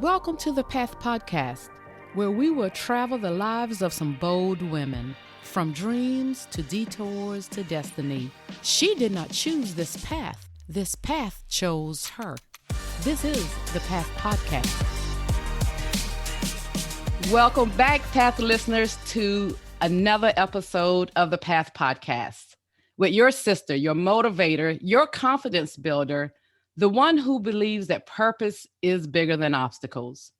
Welcome to the Path Podcast, where we will travel the lives of some bold women, from dreams to detours to destiny. She did not choose this path. This path chose her. This is the Path Podcast. Welcome back, Path listeners, to another episode of the Path Podcast with your sister, your motivator, your confidence builder, the one who believes that purpose is bigger than obstacles.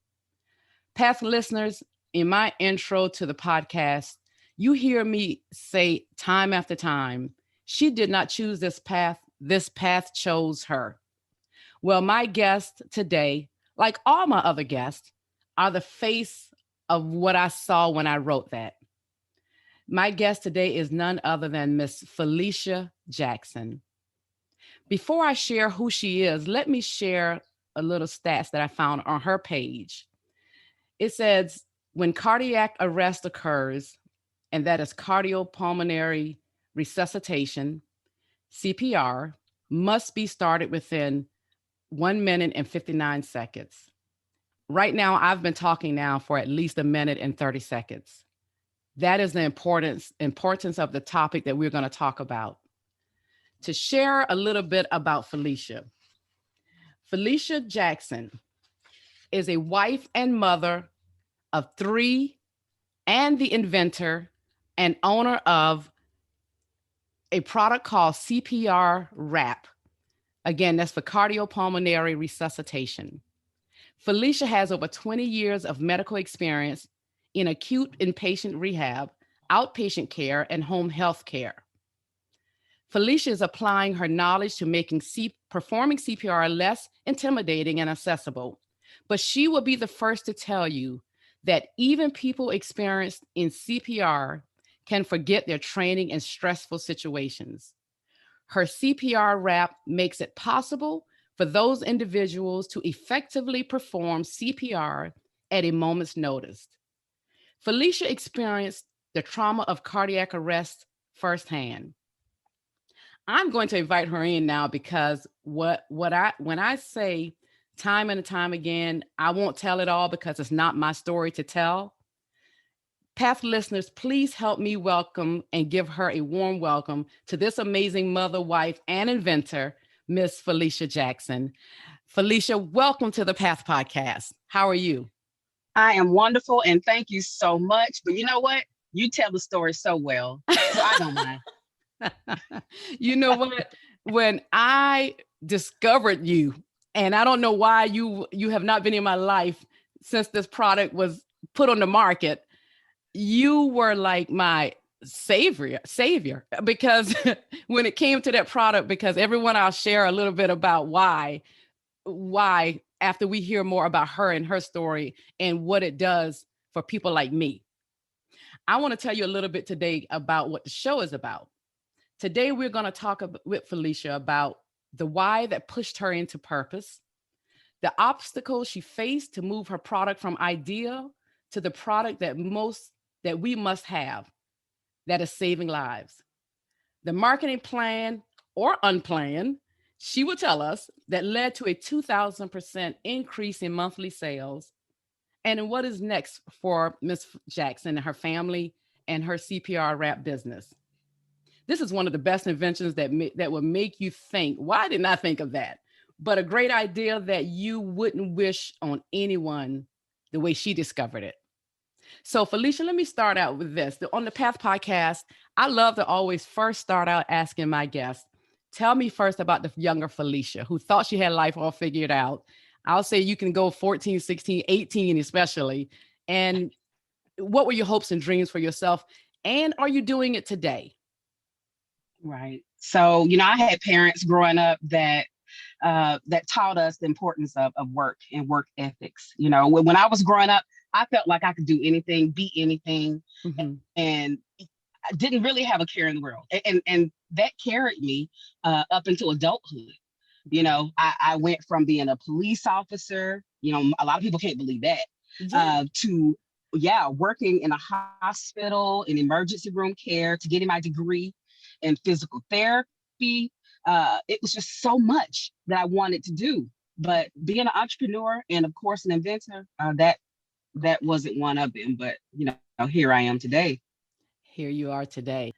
Path listeners, in my intro to the podcast, you hear me say time after time, she did not choose this path chose her. Well, my guests today, like all my other guests, are the face of what I saw when I wrote that. My guest today is none other than Miss Felicia Jackson. Before I share who she is, let me share a little stats that I found on her page. It says, when cardiac arrest occurs, and that is cardiopulmonary resuscitation, CPR, must be started within 1 minute and 59 seconds. Right now, I've been talking now for at least 1 minute and 30 seconds. That is the importance of the topic that we're going to talk about. To share a little bit about Felicia. Felicia Jackson is a wife and mother of 3 and the inventor and owner of a product called CPRWrap. Again, that's for cardiopulmonary resuscitation. Felicia has over 20 years of medical experience in acute inpatient rehab, outpatient care, and home health care. Felicia is applying her knowledge to making performing CPR less intimidating and accessible. But she will be the first to tell you that even people experienced in CPR can forget their training in stressful situations. Her CPRWrap makes it possible for those individuals to effectively perform CPR at a moment's notice. Felicia experienced the trauma of cardiac arrest firsthand. I'm going to invite her in now because when I say time and time again, I won't tell it all because it's not my story to tell. Path listeners, please help me welcome and give her a warm welcome to this amazing mother, wife, and inventor, Miss Felicia Jackson. Felicia, welcome to the Path Podcast. How are you? I am wonderful, and thank you so much. But you know what? You tell the story so well, so I don't mind. You know what? When I discovered you, and I don't know why you have not been in my life since this product was put on the market, you were like my savior, because when it came to that product, because everyone, I'll share a little bit about why after we hear more about her and her story and what it does for people like me. I want to tell you a little bit today about what the show is about. Today, we're going to talk with Felicia about the why that pushed her into purpose, the obstacles she faced to move her product from idea to the product that we must have, that is saving lives, the marketing plan or unplanned, she will tell us, that led to a 2,000% increase in monthly sales, and what is next for Ms. Jackson and her family and her CPRWrap business. This is one of the best inventions that will make you think, why didn't I think of that? But a great idea that you wouldn't wish on anyone the way she discovered it. So Felicia, let me start out with this. On the Path Podcast, I love to always first start out asking my guests, tell me first about the younger Felicia who thought she had life all figured out. I'll say you can go 14, 16, 18 especially. And what were your hopes and dreams for yourself? And are you doing it today? Right. So, I had parents growing up that taught us the importance of work and work ethics. When I was growing up, I felt like I could do anything, be anything, and I didn't really have a care in the world. And that carried me up into adulthood. I went from being a police officer, a lot of people can't believe that, to working in a hospital, in emergency room care, to getting my degree in physical therapy. It was just so much that I wanted to do. But being an entrepreneur and of course an inventor, that wasn't one of them. But here I am today. Here you are today.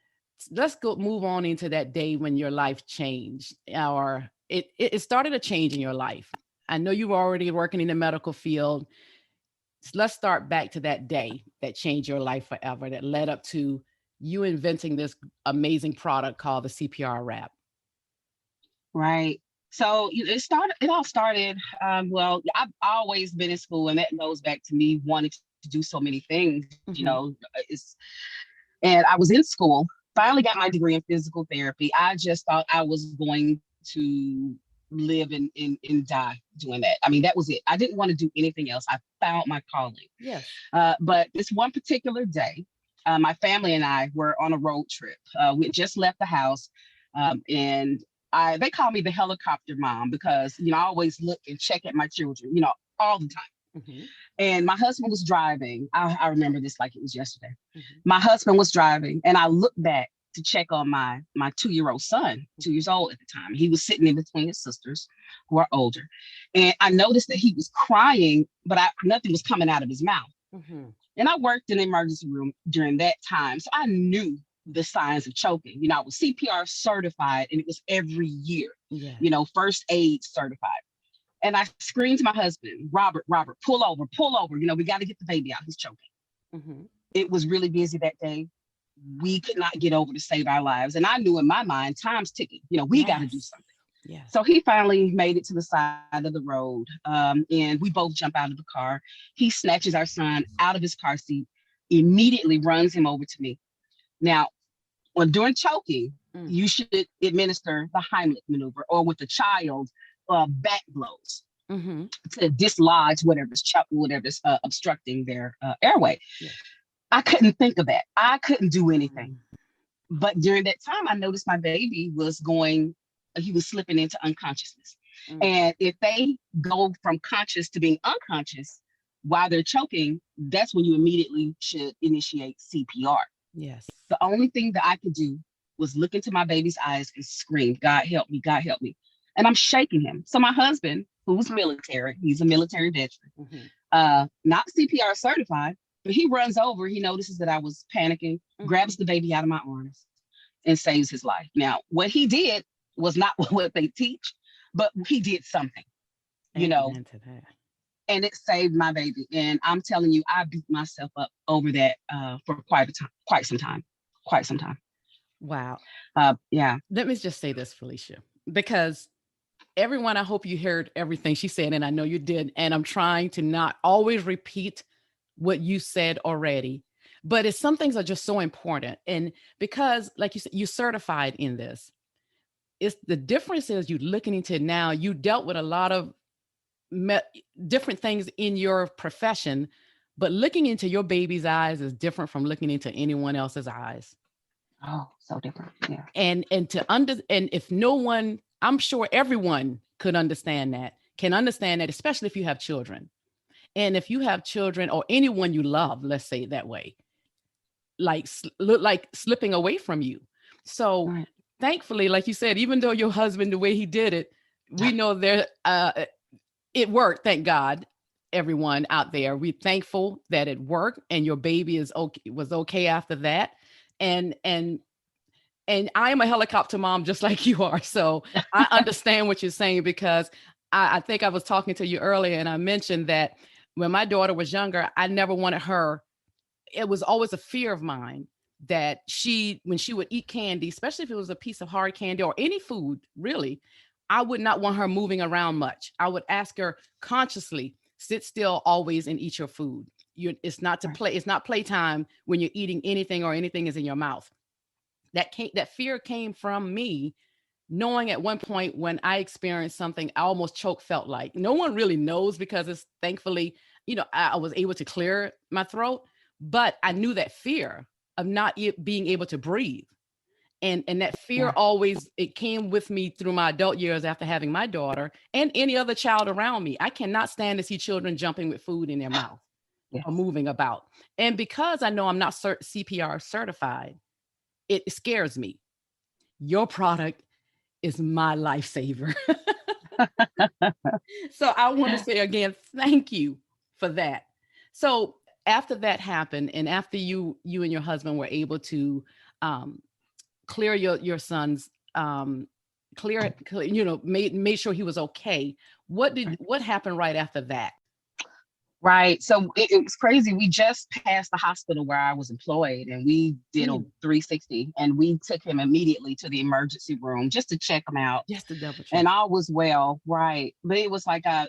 Let's go move on into that day when your life changed, or it started a change in your life. I know you were already working in the medical field. Let's start back to that day that changed your life forever, that led up to you inventing this amazing product called the CPR wrap. Right. So it all started. Well, I've always been in school, and that goes back to me wanting to do so many things. Mm-hmm. It's and I was in school. Finally, got my degree in physical therapy. I just thought I was going to live and die doing that. I mean, that was it. I didn't want to do anything else. I found my calling. Yes. But this one particular day, my family and I were on a road trip. We had just left the house, and they call me the helicopter mom because I always look and check at my children, all the time. Mm-hmm. And my husband was driving. I remember this like it was yesterday. Mm-hmm. My husband was driving, and I looked back to check on my 2-year-old son, 2 years old at the time. He was sitting in between his sisters, who are older, and I noticed that he was crying, but nothing was coming out of his mouth. Mm-hmm. And I worked in the emergency room during that time, so I knew the signs of choking. I was CPR certified, and it was every year. Yeah. First aid certified. And I screamed to my husband, Robert, pull over, pull over. We got to get the baby out. He's choking. Mm-hmm. It was really busy that day. We could not get over to save our lives. And I knew in my mind, time's ticking. We got to do something. Yes. So he finally made it to the side of the road. And we both jump out of the car. He snatches our son out of his car seat, immediately runs him over to me. Now, during choking, you should administer the Heimlich maneuver, or with the child, back blows to dislodge whatever's obstructing their airway. Yeah. I couldn't think of that. I couldn't do anything. But during that time, I noticed my baby he was slipping into unconsciousness. And if they go from conscious to being unconscious while they're choking, that's when you immediately should initiate CPR. Yes. The only thing that I could do was look into my baby's eyes and scream, God help me, God help me. And I'm shaking him. So my husband, who's military, he's a military veteran, not CPR certified, but he runs over, he notices that I was panicking, grabs the baby out of my arms and saves his life. Now, what he did was not what they teach, but he did something, and it saved my baby. And I'm telling you, I beat myself up over that for quite some time. Wow. Yeah. Let me just say this, Felicia, because everyone, I hope you heard everything she said, and I know you did. And I'm trying to not always repeat what you said already, but some things are just so important. And because, like you said, you're certified in this. It's the difference is you looking into it now, you dealt with a lot of different things in your profession, but looking into your baby's eyes is different from looking into anyone else's eyes. Oh, so different. Yeah. And if no one, I'm sure everyone can understand that, especially if you have children. And if you have children or anyone you love, let's say it that way, look like slipping away from you. So thankfully, like you said, even though your husband, the way he did it, we know it worked. Thank God, everyone out there. We're thankful that it worked and your baby was okay after that. And I am a helicopter mom just like you are. So I understand what you're saying, because I think I was talking to you earlier and I mentioned that when my daughter was younger, I never wanted her. It was always a fear of mine that when she would eat candy, especially if it was a piece of hard candy or any food, really, I would not want her moving around much. I would ask her consciously, sit still always and eat your food. It's not to play. It's not playtime when you're eating anything or anything is in your mouth. That fear came from me knowing at one point when I experienced something, I almost felt like no one really knows, because it's thankfully, I was able to clear my throat, but I knew that fear of not being able to breathe. And that fear always, it came with me through my adult years after having my daughter and any other child around me. I cannot stand to see children jumping with food in their mouth or moving about. And because I know I'm not CPR certified, it scares me. Your product is my lifesaver. So I want to say again, thank you for that. So after that happened, and after you and your husband were able to um, clear your son's clear, made sure he was okay. What happened right after that? Right. So it was crazy. We just passed the hospital where I was employed, and we did a Mm, 360, and we took him immediately to the emergency room just to check him out. just to double check. And all was well. Right. But it was like that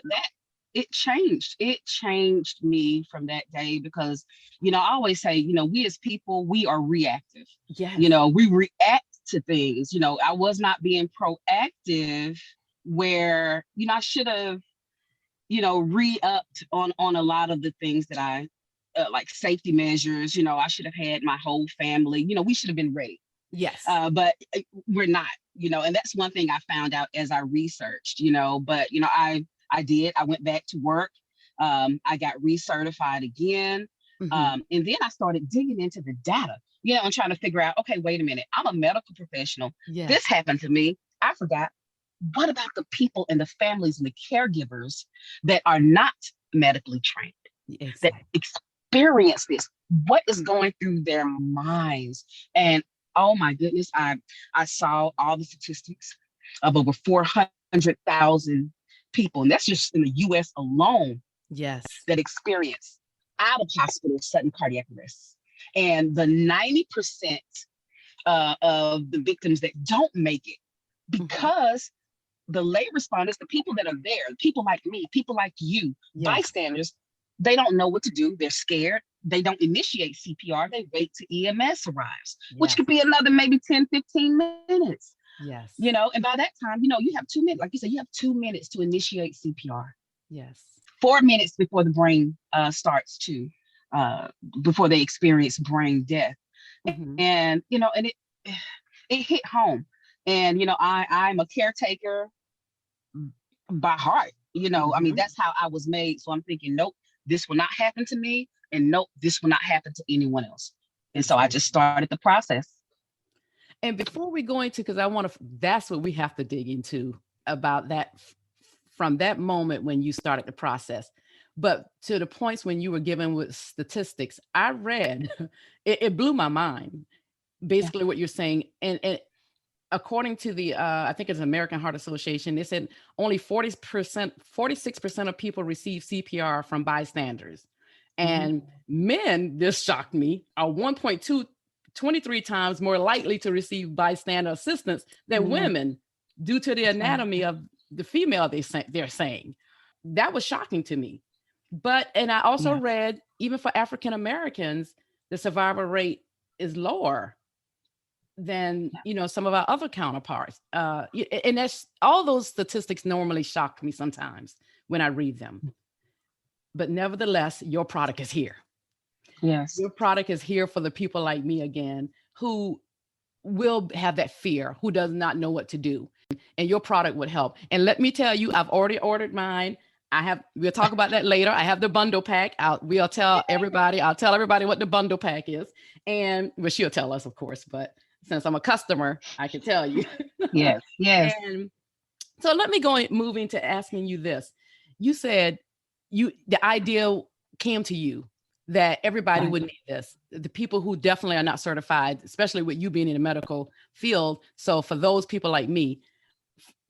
it changed. It changed me from that day because, I always say, we as people, we are reactive. Yes. We react to things. I was not being proactive where, I should have re-upped on a lot of the things that I like safety measures. I should have had my whole family. We should have been ready. Yes. But we're not. And that's one thing I found out as I researched. But I did. I went back to work. I got recertified again. Mm-hmm. And then I started digging into the data, and trying to figure out, okay, wait a minute, I'm a medical professional. Yes. This happened to me. I forgot. What about the people and the families and the caregivers that are not medically trained, that Exactly. experience this? What is going through their minds? And oh my goodness, I saw all the statistics of over 400,000 people, and that's just in the US alone, Yes. that experience out of hospital sudden cardiac arrest. And the 90% of the victims that don't make it because the lay responders, the people that are there, people like me, people like you, Yes. bystanders, they don't know what to do. They're scared. They don't initiate CPR. They wait till EMS arrives, which Yes. could be another maybe 10, 15 minutes. Yes. And by that time, you have 2 minutes. Like you said, you have 2 minutes to initiate CPR. Yes. 4 minutes before the brain starts to, before they experience brain death. Mm-hmm. And, and it hit home. And, I'm a caretaker by heart. I mean, that's how I was made. So I'm thinking, nope, this will not happen to me. And nope, this will not happen to anyone else. And so I just started the process. And before we go into, because I want to, that's what we have to dig into about that from that moment when you started the process. But to the points when you were given with statistics, I read, it blew my mind, basically what you're saying. And according to the, I think it's American Heart Association, they said only 40%, 46% of people receive CPR from bystanders. And men, this shocked me, are 23 times more likely to receive bystander assistance than women due to the anatomy of the female they're saying. That was shocking to me. And I also read, even for African Americans, the survival rate is lower than some of our other counterparts. And that's all those statistics normally shock me sometimes when I read them. But nevertheless, your product is here. Yes. Your product is here for the people like me again, who will have that fear, who does not know what to do. And your product would help. And let me tell you, I've already ordered mine. We'll talk about that later. I have the bundle pack. I'll tell everybody what the bundle pack is. And well, she'll tell us, of course, but since I'm a customer, I can tell you. Yes. And so let me move into asking you this. You said the idea came to you that everybody would need this. The people who definitely are not certified, especially with you being in the medical field. So for those people like me,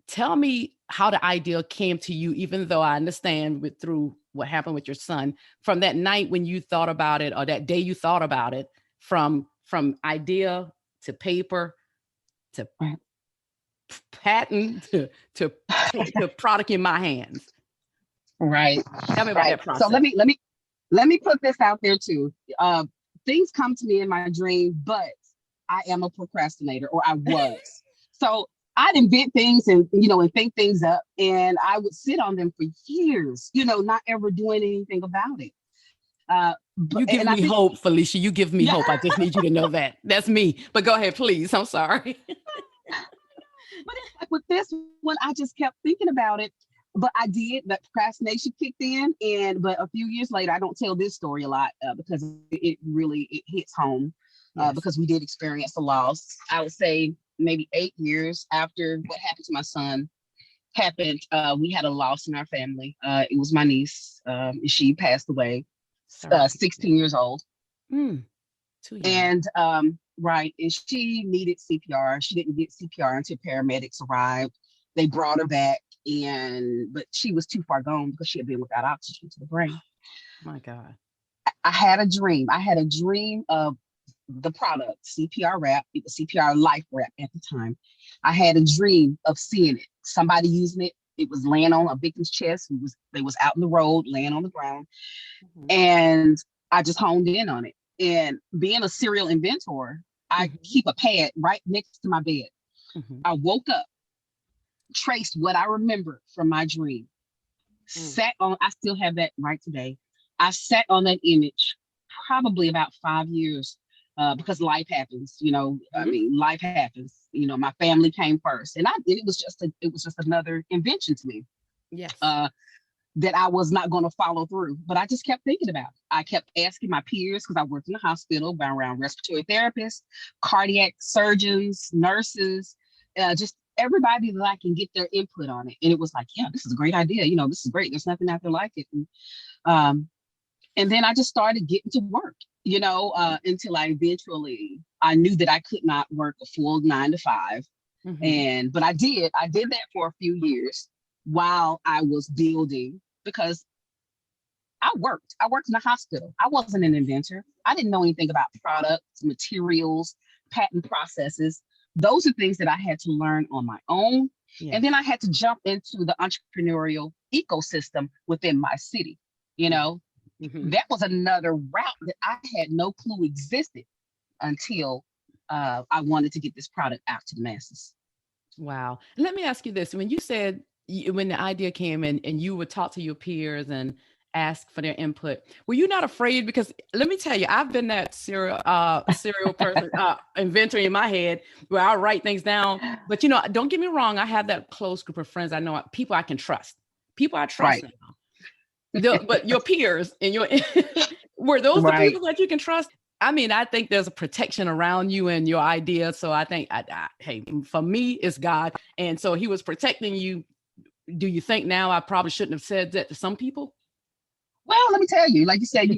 tell me how the idea came to you, even though I understand through what happened with your son, from that night when you thought about it, or that day you thought about it, from idea to paper to patent to product in my hands. Right. Tell me about that process. So let me put this out there too. Things come to me in my dream, but I am a procrastinator, or I was. So I'd invent things and think things up, and I would sit on them for years, not ever doing anything about it. You give me hope, Felicia. You give me hope. I just need you to know that. That's me. But go ahead, please. I'm sorry. But like with this one, I just kept thinking about it. But I did. That procrastination kicked in, but a few years later, I don't tell this story a lot because it hits home. Because we did experience a loss. I would say maybe 8 years after what happened to my son happened. We had a loss in our family. It was my niece. She passed away, Sorry. 16 years old. Mm, too young. And right, and she needed CPR. She didn't get CPR until paramedics arrived. They brought her back, but she was too far gone because she had been without oxygen to the brain. My God. I had a dream. I had a dream of the product, CPRWrap. It was CPR Life Wrap at the time. I had a dream of seeing it. Somebody using it. It was laying on a victim's chest. They was out in the road, laying on the ground, and I just honed in on it. And being a serial inventor, I keep a pad right next to my bed. I woke up, traced what I remembered from my dream, sat on. I still have that right today. I sat on that image probably about 5 years because life happens. I mean, life happens. My family came first, and it was just another invention to me. Yes. That I was not going to follow through, but I just kept thinking about it. I kept asking my peers because I worked in the hospital, around respiratory therapists, cardiac surgeons, nurses, just everybody that I can get their input on it. And it was like, yeah, this is a great idea. This is great. There's nothing out there like it. And then I just started getting to work, until I knew that I could not work a full 9 to 5. But I did that for a few years while I was building, because I worked in the hospital. I wasn't an inventor. I didn't know anything about products, materials, patent processes. Those are things that I had to learn on my own. Yeah. And then I had to jump into the entrepreneurial ecosystem within my city. That was another route that I had no clue existed until I wanted to get this product out to the masses. Wow. Let me ask you this. When you said, when the idea came in and you would talk to your peers and ask for their input, were you not afraid? Because let me tell you, I've been that serial person, inventor in my head, where I'll write things down. But don't get me wrong, I have that close group of friends. I know people I can trust. People I trust right. now. But your peers and were those the people that you can trust? I mean, I think there's a protection around you and your idea. So I think, hey, for me, it's God. And so he was protecting you. Do you think now I probably shouldn't have said that to some people? Well, let me tell you, like you said,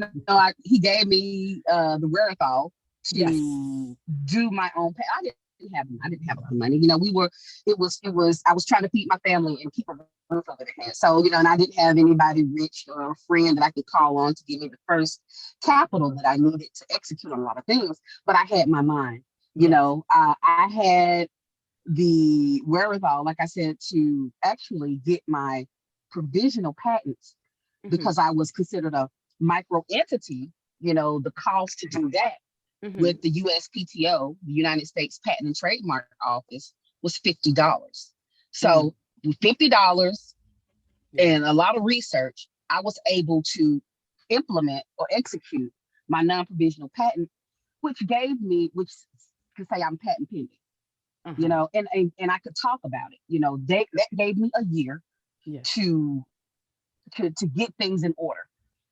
he gave me the wherewithal to do my own pay. I didn't have a lot of money. I was trying to feed my family and keep a roof over their head. So, and I didn't have anybody rich or a friend that I could call on to give me the first capital that I needed to execute on a lot of things. But I had my mind, I had the wherewithal, like I said, to actually get my provisional patents because I was considered a micro entity. The cost to do that with the USPTO, the United States Patent and Trademark Office, was $50. So $50 and a lot of research, I was able to implement or execute my non-provisional patent, which can say I'm patent pending. And I could talk about it. That gave me a year to get things in order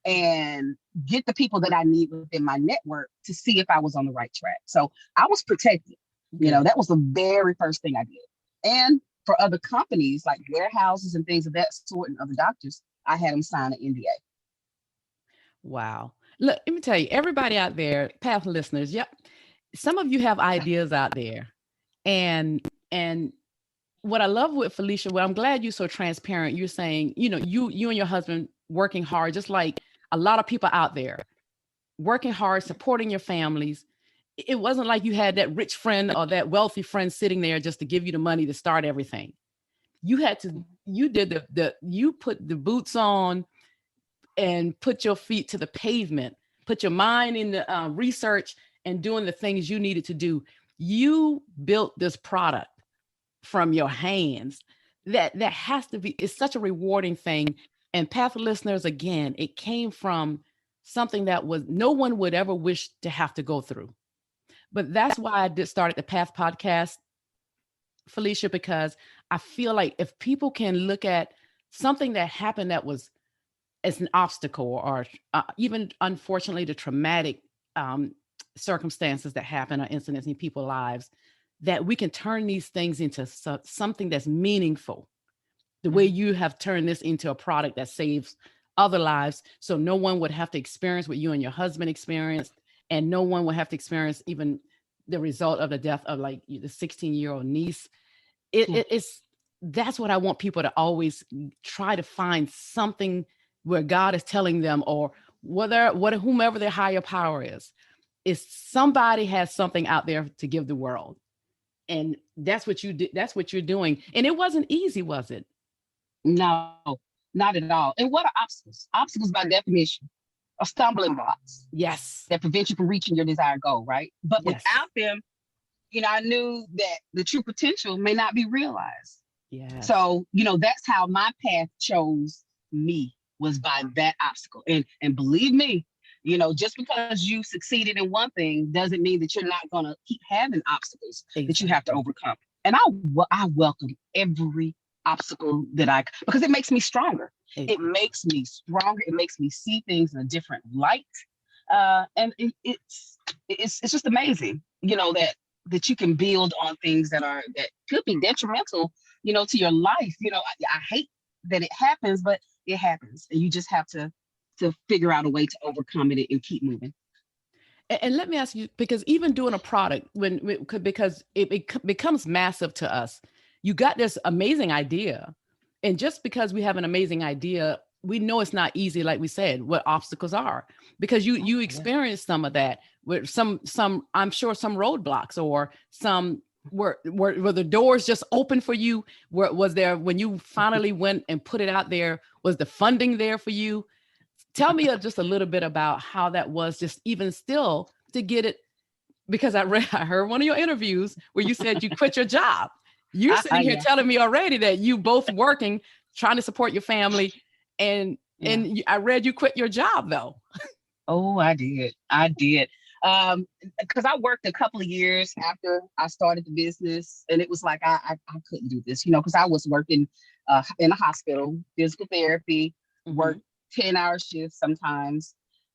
and get the people that I need within my network to see if I was on the right track. So I was protected. That was the very first thing I did. And for other companies like warehouses and things of that sort and other doctors, I had them sign an NDA. Wow. Look, let me tell you, everybody out there, Path listeners, some of you have ideas out there. And what I love with Felicia, I'm glad you're so transparent. You're saying, you and your husband working hard, just like a lot of people out there working hard, supporting your families. It wasn't like you had that rich friend or that wealthy friend sitting there just to give you the money to start everything. You you put the boots on and put your feet to the pavement, put your mind in the research and doing the things you needed to do. You built this product from your hands. That has to be, it's such a rewarding thing. And Path listeners, again, it came from something that no one would ever wish to have to go through. But that's why I did start at the Path podcast, Felicia, because I feel like if people can look at something that happened that was as an obstacle or even unfortunately the traumatic circumstances that happen or incidents in people's lives, that we can turn these things into something that's meaningful. the way you have turned this into a product that saves other lives. So no one would have to experience what you and your husband experienced, and no one would have to experience even the result of the death of like the 16-year-old niece. It's that's what I want people to always try to find something where God is telling them, or whomever their higher power is somebody has something out there to give the world. And that's what you did. That's what you're doing. And it wasn't easy, was it? No, not at all. And what are obstacles? Obstacles by definition are stumbling blocks Yes. that prevent you from reaching your desired goal, right? But Yes. without them, I knew that the true potential may not be realized. Yes. So, that's how my path chose me, was by that obstacle. And believe me, just because you succeeded in one thing doesn't mean that you're not going to keep having obstacles that you have to overcome. And I welcome every obstacle because it makes me stronger. It makes me stronger. It makes me see things in a different light. And it's just amazing, that you can build on things that could be detrimental, to your life. I hate that it happens, but it happens, and you just have to figure out a way to overcome it and keep moving. And let me ask you, because even doing a product, because it becomes massive to us, you got this amazing idea, and just because we have an amazing idea, we know it's not easy. Like we said, what obstacles are, because you experienced some of that with some I'm sure some roadblocks, or some were the doors just open for you? Was there, when you finally went and put it out there, was the funding there for you? Tell me just a little bit about how that was, just even still to get it, because I heard one of your interviews where you said you quit your job. You're sitting here telling me already that you both working, trying to support your family. And I read you quit your job though. Oh, I did. Because I worked a couple of years after I started the business, and it was like I couldn't do this, because I was working in a hospital, physical therapy, worked 10-hour shifts sometimes,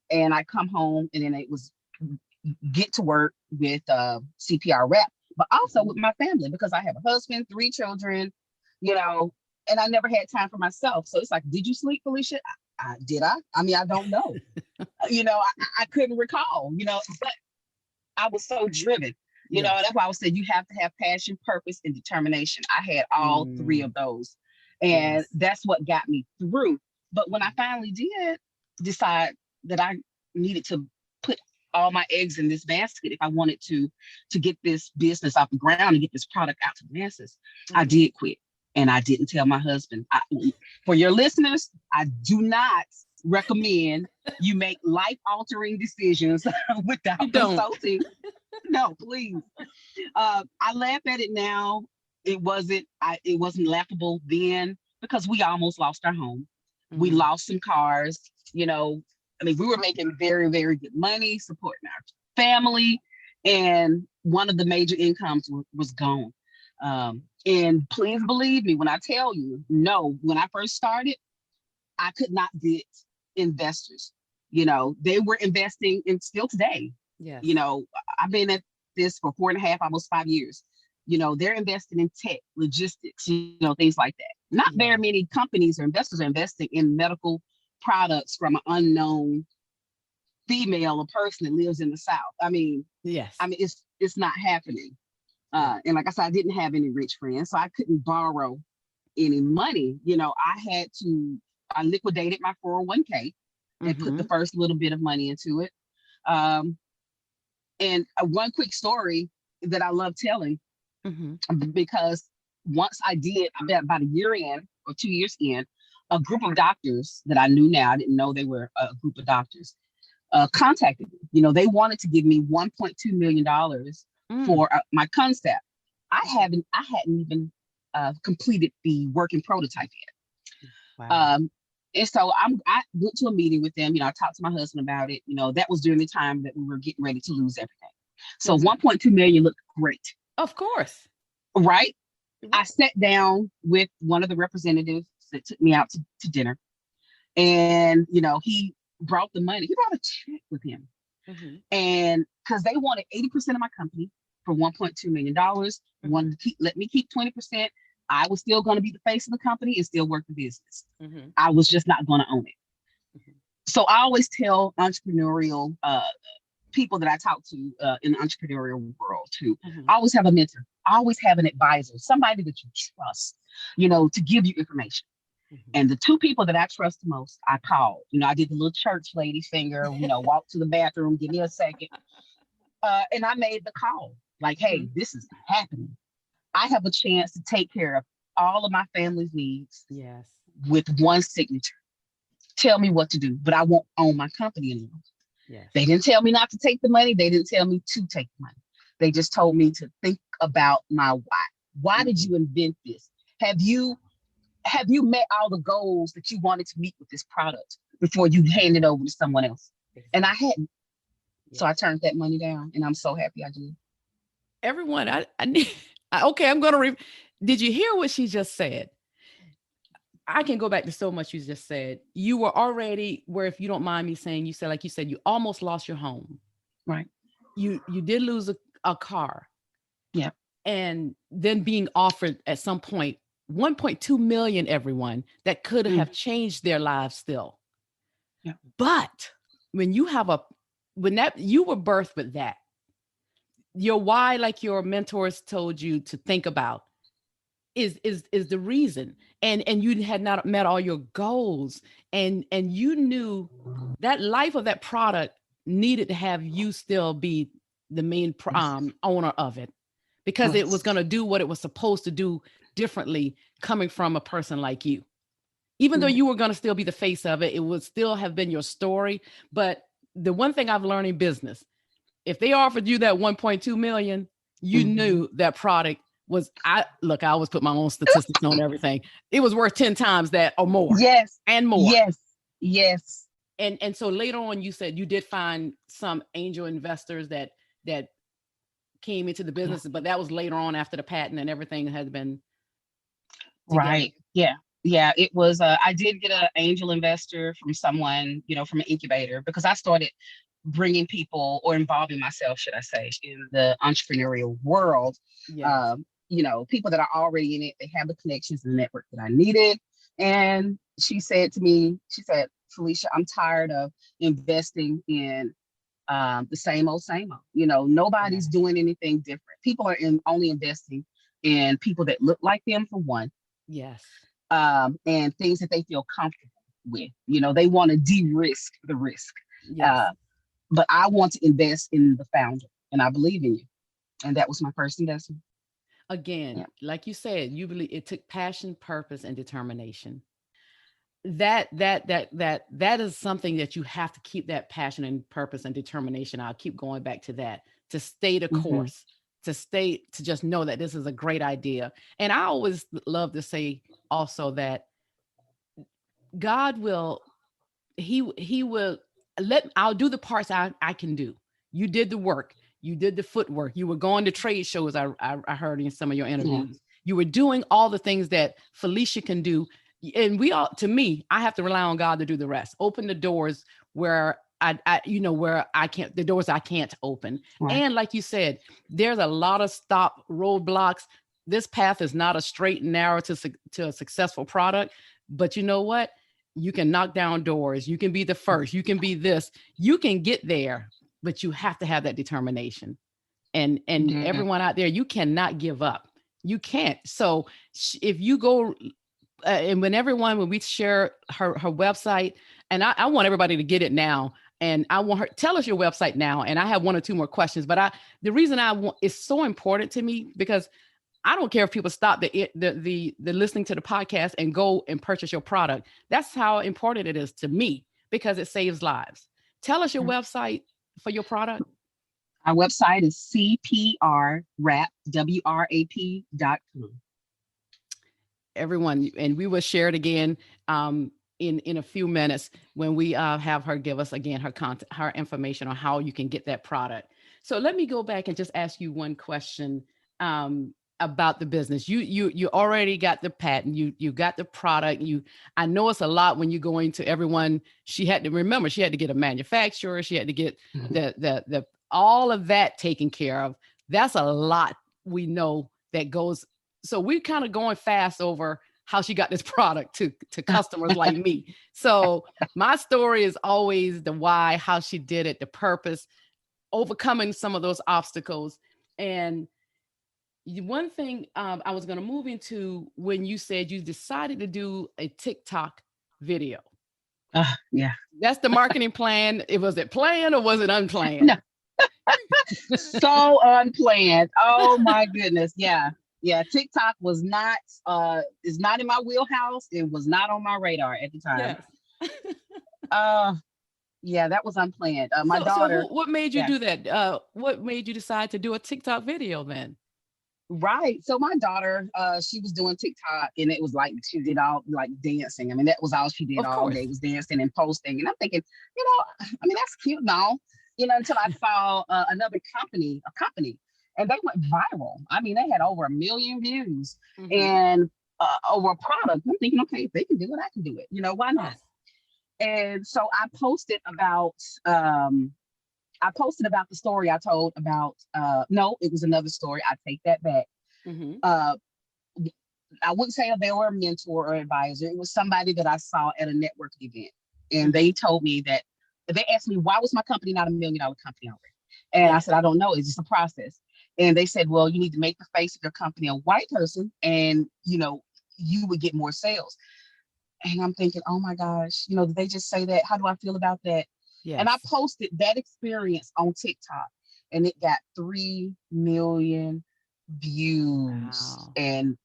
and I come home and then it was get to work with CPRWrap, but also with my family, because I have a husband, 3 children, and I never had time for myself. So it's like, did you sleep, Felicia? Did I? I mean, I don't know. I couldn't recall, but I was so driven, that's why I was saying you have to have passion, purpose, and determination. I had all 3 of those. And that's what got me through. But when I finally did decide that I needed to put all my eggs in this basket, if I wanted to get this business off the ground and get this product out to the masses, I did quit. And I didn't tell my husband. For your listeners, I do not recommend you make life-altering decisions without consulting. No, please. I laugh at it now. It wasn't laughable then, because we almost lost our home. We lost some cars. We were making very, very good money, supporting our family, and one of the major incomes was gone. And please believe me when I tell you, when I first started, I could not get investors. They were investing, and still today, I've been at this for 4.5, almost 5 years. They're investing in tech, logistics, things like that. Not very many companies or investors are investing in medical products from an unknown female or person that lives in the South. It's not happening. And like I said, I didn't have any rich friends, so I couldn't borrow any money. I liquidated my 401k and put the first little bit of money into it. And one quick story that I love telling, because once I did, about a year in or 2 years in, a group of doctors that I knew now, I didn't know they were a group of doctors, contacted me. They wanted to give me $1.2 million for my concept. I hadn't even completed the working prototype yet. Wow. And so I went to a meeting with them. I talked to my husband about it. That was during the time that we were getting ready to lose everything. So 1.2 million looked great. Of course. Right. I sat down with one of the representatives that took me out to dinner. And, he brought the money. He brought a check with him. And because they wanted 80% of my company for $1.2 million, wanted to let me keep 20%. I was still going to be the face of the company and still work the business. Mm-hmm. I was just not going to own it. Mm-hmm. So I always tell entrepreneurial people that I talk to in the entrepreneurial world too, Mm-hmm. I always have a mentor. I always have an advisor, somebody that you trust, to give you information. Mm-hmm. And the two people that I trust the most, I called. I did the little church lady finger, walk to the bathroom, give me a second. And I made the call like, hey, this is happening. I have a chance to take care of all of my family's needs with one signature. Tell me what to do, but I won't own my company anymore. Yes. They didn't tell me not to take the money. They didn't tell me to take the money. They just told me to think about my why. Why did you invent this? Have you met all the goals that you wanted to meet with this product before you hand it over to someone else? And I hadn't. So I turned that money down, and I'm so happy I did. Everyone, I need, okay, I'm going to, did you hear what she just said? I can go back to so much you just said. You were already where, if you don't mind me saying, you said, like you said, you almost lost your home. Right. You did lose a car. Yeah. And then being offered at some point 1.2 million, everyone, that could have changed their lives still. Yeah. But when you were birthed with that, your why, like your mentors told you to think about, is the reason. And you had not met all your goals, and you knew that life of that product needed to have you still be the main owner of it, because it was going to do what it was supposed to do differently, coming from a person like you. Even though you were going to still be the face of it, it would still have been your story. But the one thing I've learned in business, if they offered you that 1.2 million, you knew that product was, I always put my own statistics on everything. It was worth 10 times that or more. Yes. And more. Yes. Yes. And so later on, you said you did find some angel investors that came into the business, but that was later on after the patent and everything had been together. Right. Yeah. Yeah. It was, I did get an angel investor from someone, from an incubator, because I started bringing people, or involving myself, should I say, in the entrepreneurial world. Yes. People that are already in it, they have the connections and the network that I needed. And she said to me, Felicia, I'm tired of investing in the same old. Nobody's doing anything different. People are only investing in people that look like them, for one. Yes. And things that they feel comfortable with. They want to de-risk the risk. Yes. But I want to invest in the founder, and I believe in you. And that was my first investment. Again, like you said, you believe it took passion, purpose, and determination. That is something that you have to keep, that passion and purpose and determination. I'll keep going back to that, to stay the course, to just know that this is a great idea. And I always love to say also that God will, he will I'll do the parts I can do. You did the work. You did the footwork. You were going to trade shows. I heard in some of your interviews. Yeah. You were doing all the things that Felicia can do. And to me, I have to rely on God to do the rest. Open the doors where where I can't, the doors I can't open. Right. And like you said, there's a lot of roadblocks. This path is not a straight and narrow to a successful product. But you know what? You can knock down doors. You can be the first. You can be this. You can get there, but you have to have that determination. And everyone out there, you cannot give up. You can't. So if you go, and when we share her website, and I want everybody to get it now. And I want her, tell us your website now. And I have one or two more questions, but the reason it's so important to me, because I don't care if people stop the listening to the podcast and go and purchase your product. That's how important it is to me, because it saves lives. Tell us your website for your product. Our website is CPRWrap.com. Everyone, and we will share it again in a few minutes when we have her give us again her information on how you can get that product. So let me go back and just ask you one question about the business. You already got the patent, you got the product. I know it's a lot when you go into everyone. She had to get a manufacturer. She had to get the all of that taken care of. That's a lot, we know, that goes So we're kind of going fast over how she got this product to customers like me. So my story is always the why, how she did it, the purpose, overcoming some of those obstacles. And one thing I was going to move into when you said you decided to do a TikTok video. Yeah. That's the marketing plan. Was it planned or was it unplanned? No. So unplanned. Oh my goodness. Yeah. Yeah. TikTok was not is not in my wheelhouse. It was not on my radar at the time. Yes. Yeah, that was unplanned. My daughter. What made you Yeah. do that? What made you decide to do a TikTok video then? Right. So my daughter, she was doing TikTok, and it was like she did all like dancing. I mean, that was all she did Of all course. day, was dancing and posting. And I'm thinking, I mean, that's cute now, until I saw another company, and they went viral. I mean, they had over 1 million views and over a product. I'm thinking, okay, if they can do it, I can do it. Why not? Yes. And so I posted about the story I told about, no, it was another story. I take that back. Uh, I wouldn't say they were a mentor or advisor. It was somebody that I saw at a networking event. And they told me that, they asked me, why was my company not $1 million company already? And I said, I don't know. It's just a process. And they said, well, you need to make the face of your company a white person, and, you would get more sales. And I'm thinking, oh my gosh, did they just say that? How do I feel about that? Yes. And I posted that experience on TikTok, and it got 3 million views and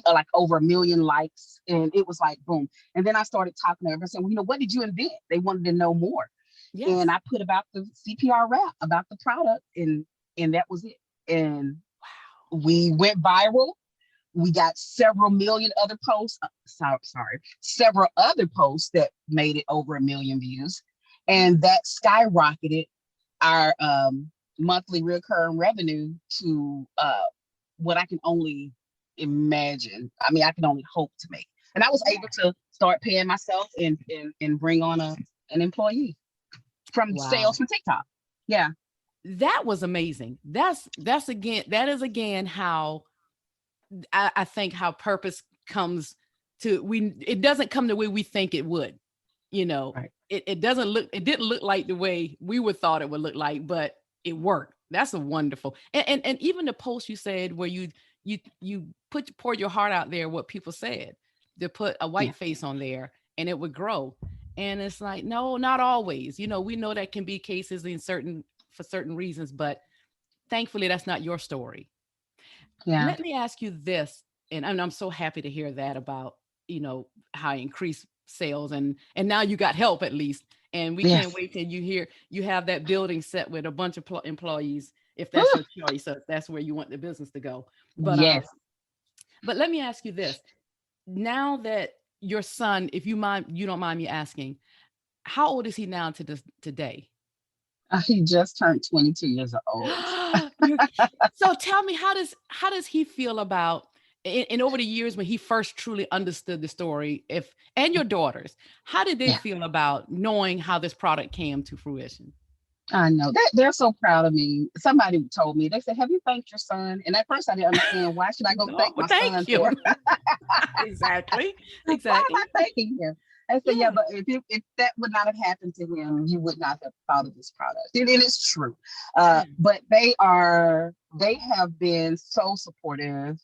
like over 1 million likes. And it was like, boom. And then I started talking to everyone saying, what did you invent? They wanted to know more. Yes. And I put about the CPR wrap, about the product, and that was it. And we went viral. We got several million other posts. Several other posts that made it over 1 million views. And that skyrocketed our monthly recurring revenue to what I can only imagine. I mean, I can only hope to make. And I was able to start paying myself and bring on an employee from sales from TikTok. Yeah. That was amazing. That is again how I think how purpose comes to, it doesn't come the way we think it would, right. It didn't look like the way we would thought it would look like, but it worked. That's a wonderful. And even the post you said where you poured your heart out there, what people said, to put a white face on there and it would grow. And it's like, no, not always, we know that can be cases for certain reasons, but thankfully that's not your story. Yeah. Let me ask you this, and I'm so happy to hear that about, how you increase sales and now you got help at least. And we can't wait till you have that building set with a bunch of employees, if that's your choice, if that's where you want the business to go. But but let me ask you this. Now that your son, if you don't mind me asking, how old is he now today? He just turned 22 years old. So tell me, how does he feel about, and over the years when he first truly understood the story, and your daughters, how did they feel about knowing how this product came to fruition? I know that they're so proud of me. Somebody told me, they said, have you thanked your son? And at first I didn't understand, why should I go thank my son for? Exactly. Why am I thanking him? I said, yeah, but if that would not have happened to him, you would not have thought of this product. And it's true. But they have been so supportive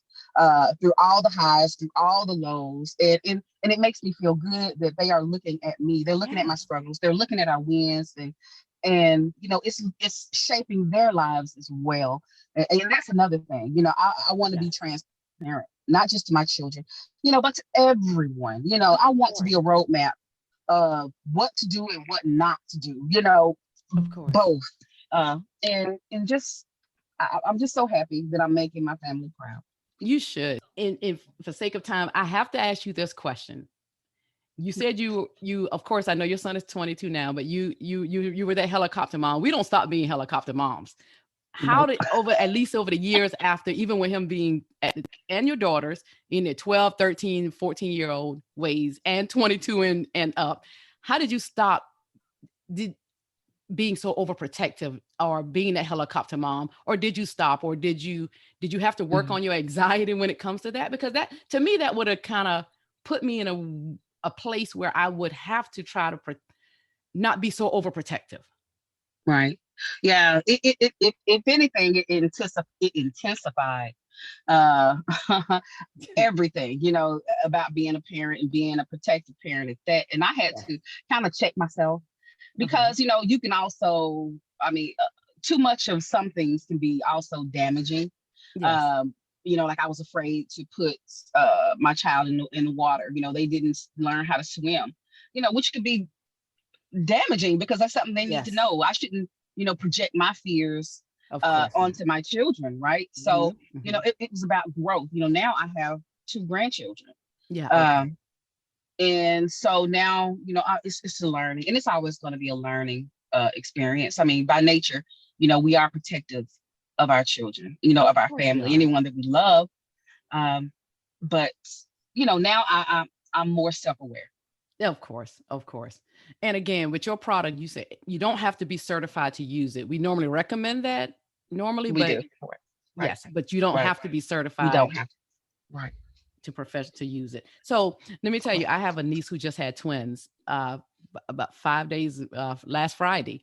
through all the highs, through all the lows. And it makes me feel good that they are looking at me. They're looking at my struggles. They're looking at our wins, and it's shaping their lives as well. And that's another thing. I want to be transparent, not just to my children, but to everyone. I want to be a roadmap of what to do and what not to do, both. And just, I'm just so happy that I'm making my family proud. You should. And for sake of time, I have to ask you this question. You said you, of course, I know your son is 22 now, but you were that helicopter mom. We don't stop being helicopter moms. How did at least over the years after, even with him being and your daughters in their 12, 13, 14-year-old ways and 22 and up, how did you stop? being so overprotective or being that helicopter mom, or did you stop, or did you have to work Mhm. on your anxiety when it comes to that? Because that, to me, that would have kind of put me in a place where I would have to try to not be so overprotective. Right. Yeah. If anything, it intensified uh, everything, about being a parent and being a protective parent at that. And I had Yeah. to kind of check myself Uh-huh. because, you can also, I mean, too much of some things can be also damaging. Yes. Um, like I was afraid to put my child in the water. They didn't learn how to swim, which could be damaging because that's something they need to Yes. know. I shouldn't, project my fears Of course not. onto my children, right? Hmm. So, Hmm. it was about growth. Now I have two grandchildren. Yeah. Okay. Um, and so now, it's a learning, and it's always going to be a learning experience. I mean, by nature, we are protective of our children, Of of our course we family, are. anyone that we love. Um, but, now I'm more self-aware. Of course, of course. And again, with your product, you say you don't have to be certified to use it. We normally recommend that normally, We but do. Right. yes, but you don't Right. have to be You certified don't have to. Right. to profession to use it. So let me tell you, I have a niece who just had twins about 5 days last Friday.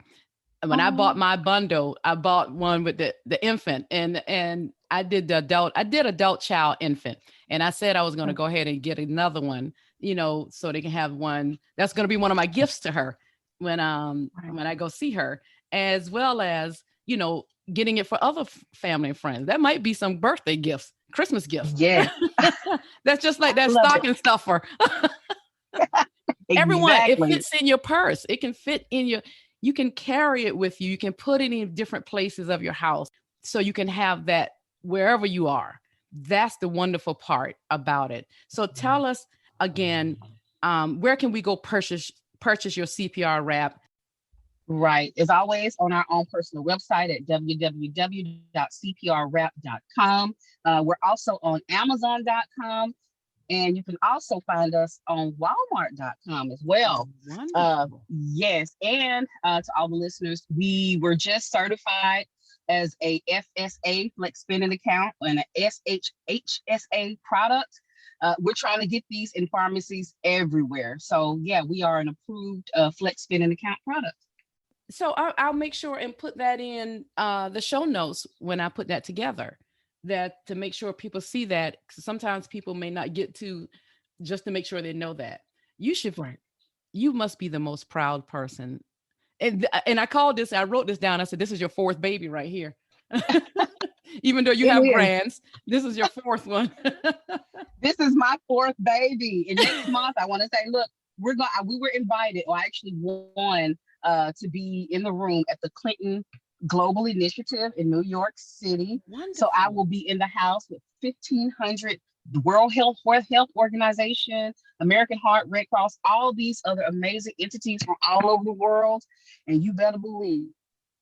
And when I bought Oh, my bundle, I bought one with the infant, and I did the adult. I did adult child infant, and I said I was going to go ahead and get another one, so they can have one. That's going to be one of my gifts to her right. when I go see her, as well as getting it for other family and friends. That might be some birthday gifts, Christmas gifts. Yes, That's just like I that love it. stocking stuffer. Everyone, it Exactly. fits in your purse. It can fit in your, you can carry it with you. You can put it in different places of your house. So you can have that wherever you are. That's the wonderful part about it. So tell us again, where can we go purchase your CPR wrap? Right. As always, on our own personal website at www.cprwrap.com. We're also on Amazon.com, and you can also find us on Walmart.com as well. Wonderful. Yes. And to all the listeners, we were just certified as a FSA Flex Spending Account and a SHHSA product. We're trying to get these in pharmacies everywhere. So, yeah, we are an approved Flex Spending Account product. So I'll make sure and put that in the show notes when I put that together, that to make sure people see that. 'Cause sometimes people may not get to, just to make sure they know that. You should, Right. you must be the most proud person. And I wrote this down. I said, this is your fourth baby right here. Even though you It have is. grands, this is your fourth one. This is my fourth baby. And next month, I want to say, look, we were invited, or I actually won to be in the room at the Clinton Global Initiative in New York City. So I Wonderful. will be in the house with 1,500 World Health Organization, American Heart, Red Cross, all these other amazing entities from all over the world. And you better believe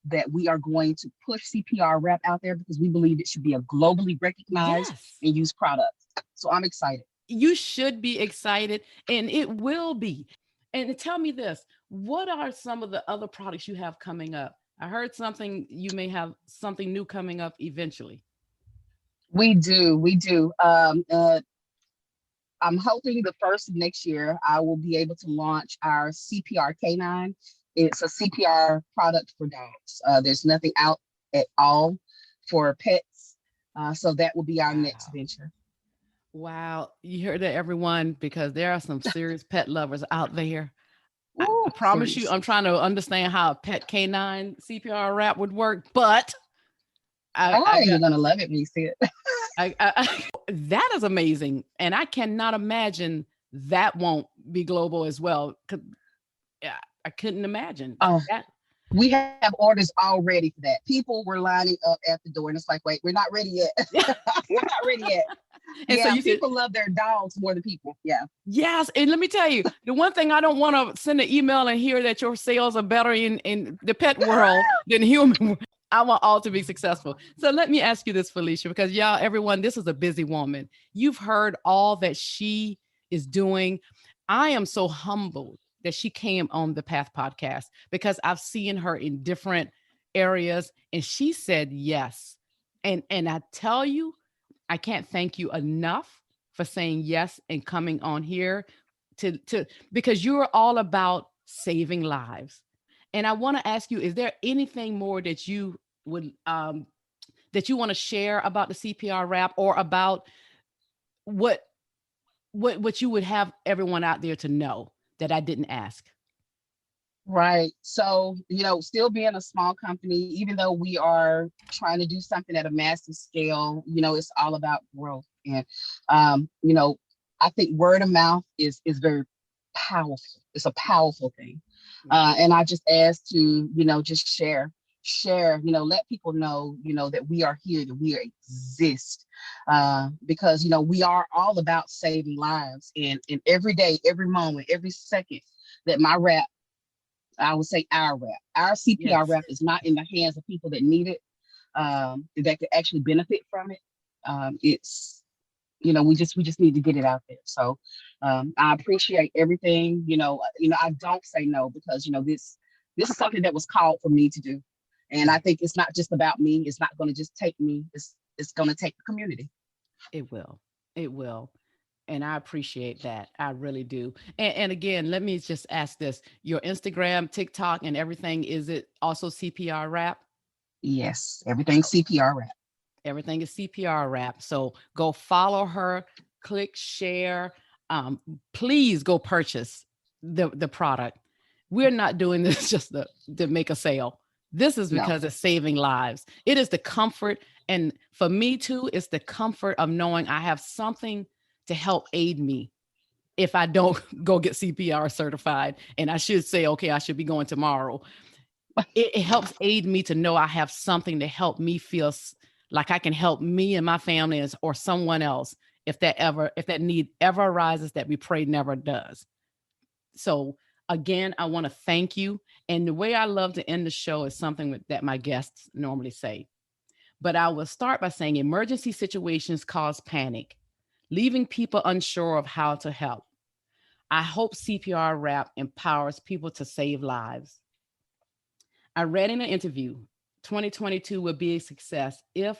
that we are going to push CPR Wrap out there because we believe it should be a globally recognized Yes. and used product. So I'm excited. You should be excited, and it will be. And tell me this, what are some of the other products you have coming up? I heard something, you may have something new coming up eventually. We do. I'm hoping the first of next year I will be able to launch our CPR Canine. It's a CPR product for dogs. There's nothing out at all for pets. So that will be our next Wow. venture. Wow. You heard that, everyone, because there are some serious pet lovers out there. I Ooh, promise you, serious. I'm trying to understand how a pet canine CPR wrap would work, but I Oh, got you're gonna love it when you see it. that is amazing. And I cannot imagine that won't be global as well. Yeah, I couldn't imagine Oh, that. we have orders already for that. People were lining up at the door, and it's like, wait, we're not ready yet. We're not ready yet. And so Yeah, you said, people love their dogs more than people. Yeah. yes. And let me tell you, the one thing I don't want to send an email and hear that your sales are better in the pet world than human. I want all to be successful. So let me ask you this, Felicia, because y'all, everyone, this is a busy woman. You've heard all that she is doing. I am so humbled that she came on the Path podcast, because I've seen her in different areas and she said yes. And I tell you, I can't thank you enough for saying yes and coming on here to because you're all about saving lives. And I want to ask you, is there anything more that you would that you want to share about the CPR wrap, or about what what you would have everyone out there to know that I didn't ask? Right. So, still being a small company, even though we are trying to do something at a massive scale, it's all about growth. And, I think word of mouth is very powerful. It's a powerful thing. And I just ask to, just share, let people know, that we are here, that we exist. Because, we are all about saving lives. And every day, every moment, every second that my wrap, I would say our wrap, our CPR Yes. wrap is not in the hands of people that need it, that could actually benefit from it. It's, we just need to get it out there. So I appreciate everything. I don't say no, because this is something that was called for me to do, and I think it's not just about me. It's not going to just take me. It's going to take the community. It will. It will. And I appreciate that. I really do. And again, let me just ask this. Your Instagram, TikTok, and everything, is it also CPR wrap? Yes, everything's CPR wrap. Everything is CPR wrap. So go follow her, click share. Please go purchase the product. We're not doing this just to make a sale. This is No. because it's saving lives. It is the comfort. And for me too, it's the comfort of knowing I have something to help aid me if I don't go get CPR certified. And I should say, okay, I should be going tomorrow. It helps aid me to know I have something to help me feel like I can help me and my family or someone else if that need ever arises, that we pray never does. So again, I want to thank you. And the way I love to end the show is something that my guests normally say. But I will start by saying emergency situations cause panic, leaving people unsure of how to help. I hope CPR Wrap empowers people to save lives. I read in an interview, 2022 will be a success if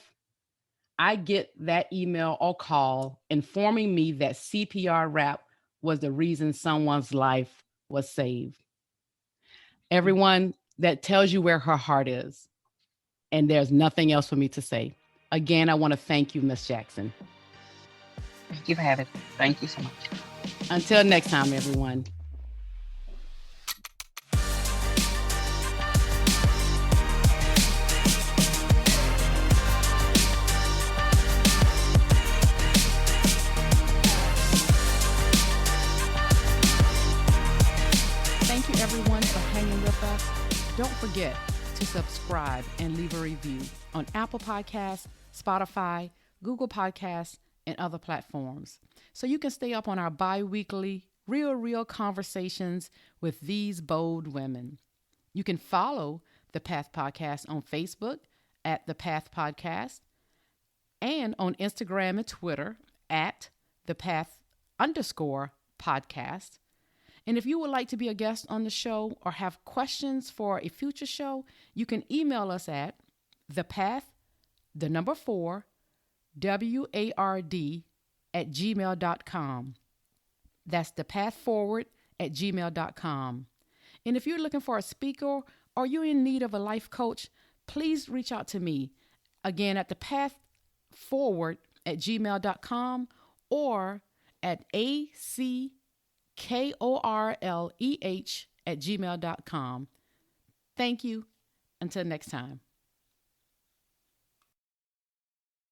I get that email or call informing me that CPR Wrap was the reason someone's life was saved. Everyone, that tells you where her heart is. And there's nothing else for me to say. Again, I want to thank you, Miss Jackson. Thank you for having me. Thank you so much. Until next time, everyone. Thank you, everyone, for hanging with us. Don't forget to subscribe and leave a review on Apple Podcasts, Spotify, Google Podcasts, and other platforms, so you can stay up on our bi-weekly real conversations with these bold women. You can follow the Path Podcast on Facebook at the Path Podcast, and on Instagram and Twitter at the Path_podcast. And if you would like to be a guest on the show or have questions for a future show, you can email us at thepath4ward@gmail.com. That's thepathforward@gmail.com. And if you're looking for a speaker or you're in need of a life coach, please reach out to me. Again, at thepathforward@gmail.com or at ACKORLEH@gmail.com. Thank you. Until next time.